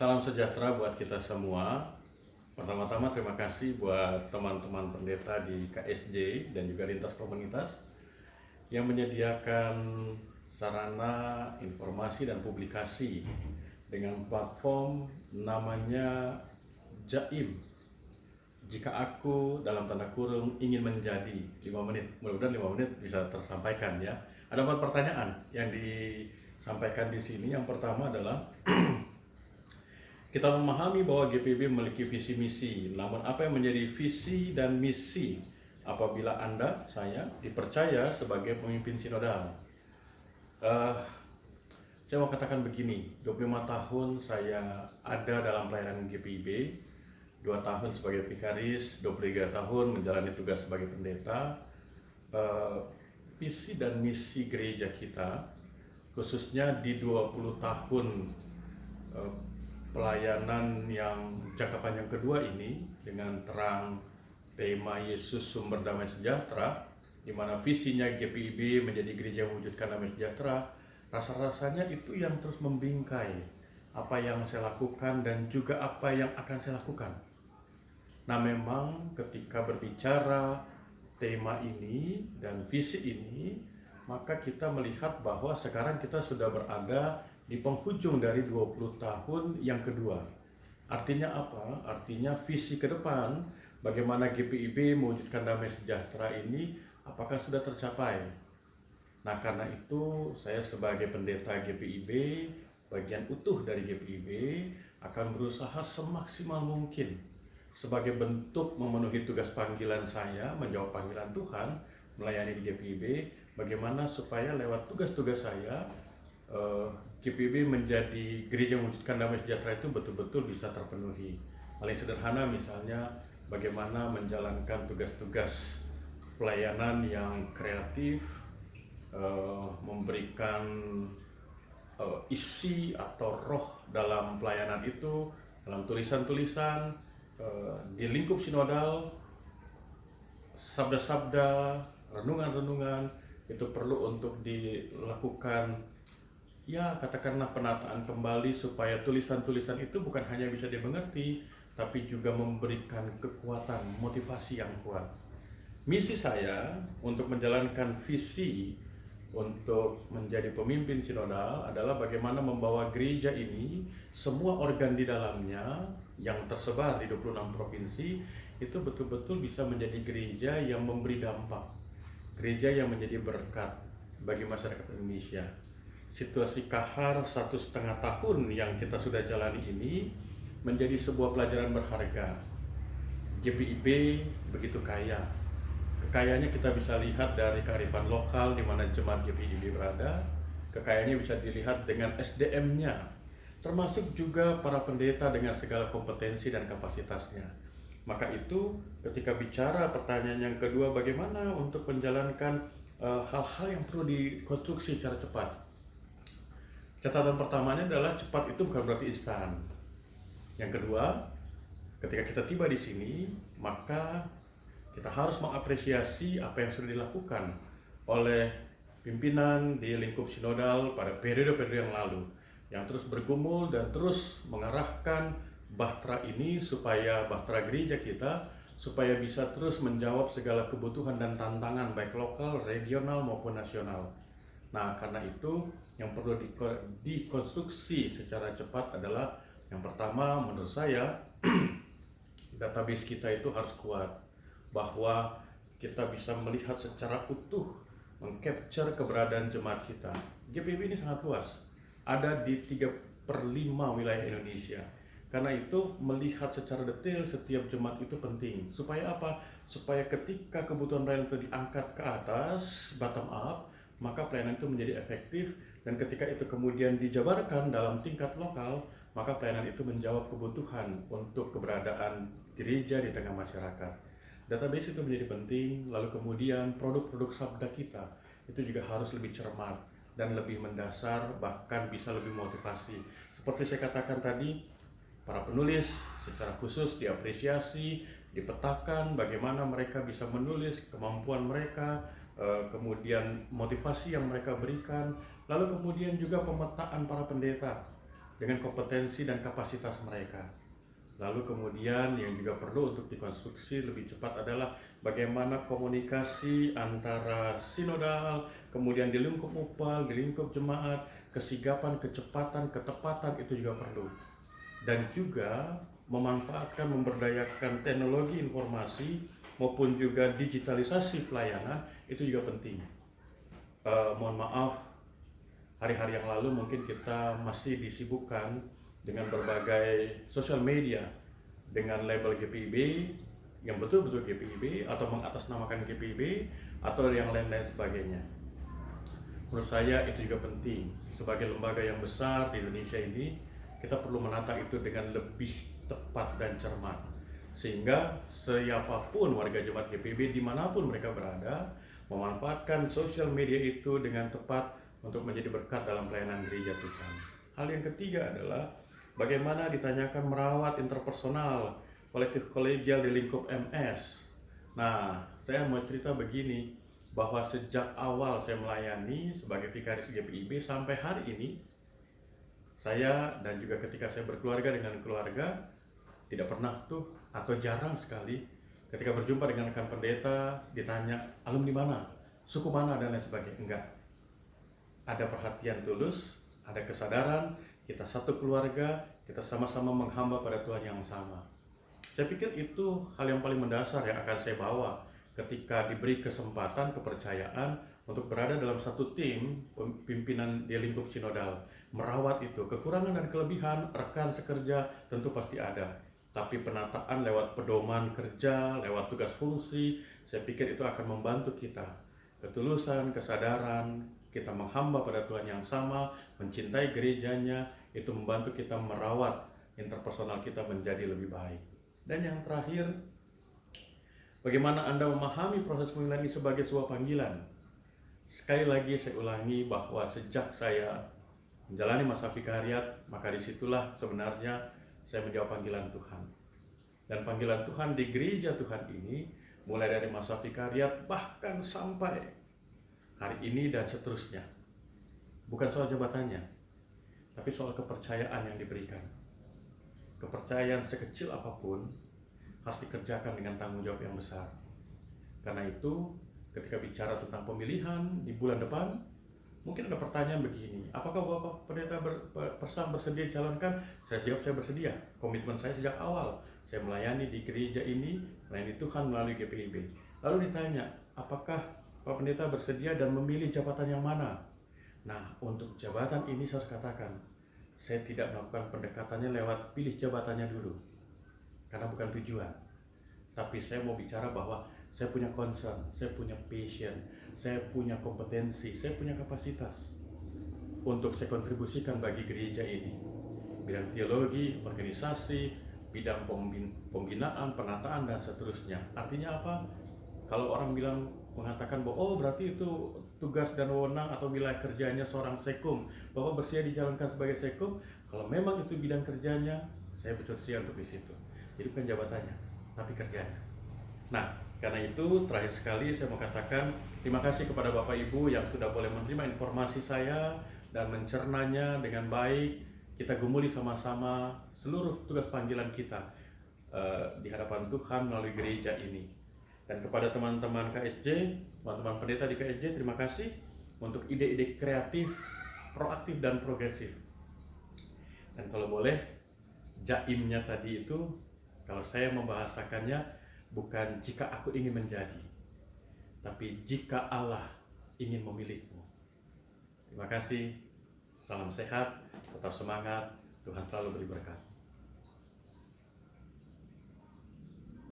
Salam sejahtera buat kita semua. Pertama-tama terima kasih buat teman-teman pendeta di KSJ dan juga lintas komunitas yang menyediakan sarana, informasi, dan publikasi dengan platform namanya Jaim. Jika aku dalam tanda kurung ingin menjadi 5 menit, mudah-mudahan 5 menit bisa tersampaikan ya. Ada 4 pertanyaan yang disampaikan di sini. Yang pertama adalah kita memahami bahwa GPIB memiliki visi misi, namun apa yang menjadi visi dan misi apabila Anda, saya, dipercaya sebagai pemimpin sinodal? Saya mau katakan begini, 25 tahun saya ada dalam pelayanan GPIB, 2 tahun sebagai vikaris, 23 tahun menjalani tugas sebagai pendeta. Visi dan misi gereja kita, khususnya di 20 tahun pelayanan yang jangka panjang kedua ini, dengan terang tema Yesus Sumber Damai Sejahtera, di mana visinya GPIB menjadi gereja mewujudkan damai sejahtera, rasa-rasanya itu yang terus membingkai apa yang saya lakukan dan juga apa yang akan saya lakukan. Nah, memang ketika berbicara tema ini dan visi ini, maka kita melihat bahwa sekarang kita sudah berada di penghujung dari 20 tahun yang kedua. Artinya apa? Artinya visi ke depan, bagaimana GPIB mewujudkan damai sejahtera ini, apakah sudah tercapai? Nah, karena itu saya sebagai pendeta GPIB, bagian utuh dari GPIB, akan berusaha semaksimal mungkin sebagai bentuk memenuhi tugas panggilan saya, menjawab panggilan Tuhan, melayani di GPIB, bagaimana supaya lewat tugas-tugas saya, GPIB menjadi gereja mewujudkan damai sejahtera itu betul-betul bisa terpenuhi. Paling sederhana misalnya, bagaimana menjalankan tugas-tugas pelayanan yang kreatif, memberikan isi atau roh dalam pelayanan itu, dalam tulisan-tulisan, di lingkup sinodal, sabda-sabda, renungan-renungan, itu perlu untuk dilakukan, ya katakanlah penataan kembali, supaya tulisan-tulisan itu bukan hanya bisa dimengerti, tapi juga memberikan kekuatan, motivasi yang kuat. Misi saya untuk menjalankan visi untuk menjadi pemimpin sinodal adalah bagaimana membawa gereja ini, semua organ di dalamnya yang tersebar di 26 provinsi, itu betul-betul bisa menjadi gereja yang memberi dampak, gereja yang menjadi berkat bagi masyarakat Indonesia. Situasi kahar 1,5 tahun yang kita sudah jalani ini menjadi sebuah pelajaran berharga. GPIB begitu kaya. Kekayaannya kita bisa lihat dari kearifan lokal di mana jemaat GPIB berada. Kekayaannya bisa dilihat dengan SDM-nya, termasuk juga para pendeta dengan segala kompetensi dan kapasitasnya. Maka itu ketika bicara pertanyaan yang kedua, bagaimana untuk menjalankan hal-hal yang perlu dikonstruksi secara cepat. Catatan pertamanya adalah cepat itu bukan berarti instan. Yang kedua, ketika kita tiba di sini, maka kita harus mengapresiasi apa yang sudah dilakukan oleh pimpinan di lingkup sinodal pada periode-periode yang lalu, yang terus bergumul dan terus mengarahkan bahtera ini, supaya bahtera gereja kita, supaya bisa terus menjawab segala kebutuhan dan tantangan baik lokal, regional maupun nasional. Nah, karena itu yang perlu dikonstruksi secara cepat adalah, yang pertama menurut saya, database kita itu harus kuat, bahwa kita bisa melihat secara utuh, mengcapture keberadaan jemaat kita. GPIB ini sangat luas, ada di 3/5 wilayah Indonesia. Karena itu melihat secara detail setiap jemaat itu penting. Supaya apa? Supaya ketika kebutuhan pelayanan itu diangkat ke atas, bottom up, maka pelayanan itu menjadi efektif. Dan ketika itu kemudian dijabarkan dalam tingkat lokal, maka pelayanan itu menjawab kebutuhan untuk keberadaan gereja di tengah masyarakat. Database itu menjadi penting. Lalu kemudian produk-produk sabda kita itu juga harus lebih cermat dan lebih mendasar, bahkan bisa lebih motivasi. Seperti saya katakan tadi, para penulis secara khusus diapresiasi, dipetakan bagaimana mereka bisa menulis, kemampuan mereka, kemudian motivasi yang mereka berikan. Lalu kemudian juga pemetaan para pendeta dengan kompetensi dan kapasitas mereka. Lalu kemudian yang juga perlu untuk dikonstruksi lebih cepat adalah bagaimana komunikasi antara sinodal, kemudian di lingkup upal, di lingkup jemaat, kesigapan, kecepatan, ketepatan itu juga perlu. Dan juga memanfaatkan, memberdayakan teknologi informasi maupun juga digitalisasi pelayanan itu juga penting. Mohon maaf, hari-hari yang lalu mungkin kita masih disibukkan dengan berbagai sosial media dengan label GPIB yang betul-betul GPIB atau mengatasnamakan GPIB atau yang lain-lain sebagainya. Menurut saya itu juga penting. Sebagai lembaga yang besar di Indonesia ini, kita perlu menata itu dengan lebih tepat dan cermat, sehingga siapapun warga jemaat GPIB dimanapun mereka berada memanfaatkan sosial media itu dengan tepat untuk menjadi berkat dalam pelayanan gereja Tuhan. Hal yang ketiga adalah bagaimana ditanyakan merawat interpersonal, kolektif kolegial di lingkup MS. Nah, saya mau cerita begini, bahwa sejak awal saya melayani sebagai vikaris GPIB sampai hari ini, saya dan juga ketika saya berkeluarga dengan keluarga, tidak pernah tuh atau jarang sekali ketika berjumpa dengan rekan pendeta ditanya alumni mana, suku mana dan lain sebagainya. Enggak. Ada perhatian tulus, ada kesadaran, kita satu keluarga, kita sama-sama menghamba pada Tuhan yang sama. Saya pikir itu hal yang paling mendasar yang akan saya bawa ketika diberi kesempatan, kepercayaan untuk berada dalam satu tim pimpinan di lingkup sinodal. Merawat itu, kekurangan dan kelebihan rekan sekerja tentu pasti ada. Tapi penataan lewat pedoman kerja, lewat tugas fungsi, saya pikir itu akan membantu kita. Ketulusan, kesadaran, kita menghamba pada Tuhan yang sama, mencintai gerejanya, itu membantu kita merawat interpersonal kita menjadi lebih baik. Dan yang terakhir, bagaimana Anda memahami proses pemilihan ini sebagai sebuah panggilan? Sekali lagi saya ulangi bahwa sejak saya menjalani masa vikariat, maka disitulah sebenarnya saya menjawab panggilan Tuhan. Dan panggilan Tuhan di gereja Tuhan ini, mulai dari masa vikariat bahkan sampai hari ini dan seterusnya, bukan soal jabatannya, tapi soal kepercayaan yang diberikan. Kepercayaan sekecil apapun harus dikerjakan dengan tanggung jawab yang besar. Karena itu, ketika bicara tentang pemilihan di bulan depan, mungkin ada pertanyaan begini, apakah Bapak Pendeta Persam bersedia dicalonkan? Saya jawab, saya bersedia. Komitmen saya sejak awal, saya melayani di gereja ini, melayani Tuhan melalui GPIB. Lalu ditanya, apakah Pak Pendeta bersedia dan memilih jabatan yang mana? Nah, untuk jabatan ini saya harus katakan, saya tidak melakukan pendekatannya lewat pilih jabatannya dulu, karena bukan tujuan. Tapi saya mau bicara bahwa saya punya concern, saya punya passion, saya punya kompetensi, saya punya kapasitas untuk saya kontribusikan bagi gereja ini. Bidang teologi, organisasi, bidang pembinaan, penataan, dan seterusnya. Artinya apa? Kalau orang mengatakan bahwa oh berarti itu tugas dan wewenang atau wilayah kerjanya seorang sekum, bahwa bersedia dicalonkan sebagai sekum, kalau memang itu bidang kerjanya, saya bersedia untuk di situ. Jadi bukan jabatannya, tapi kerjanya. Nah, karena itu terakhir sekali saya mau katakan terima kasih kepada Bapak Ibu yang sudah boleh menerima informasi saya dan mencernanya dengan baik. Kita gumuli sama-sama seluruh tugas panggilan kita di hadapan Tuhan melalui gereja ini. Dan kepada teman-teman KSJ, teman-teman pendeta di KSJ, terima kasih untuk ide-ide kreatif, proaktif dan progresif. Dan kalau boleh, jaimnya tadi itu, kalau saya membahasakannya, bukan jika aku ingin menjadi, tapi jika Allah ingin memilihmu. Terima kasih, salam sehat, tetap semangat, Tuhan selalu beri berkat.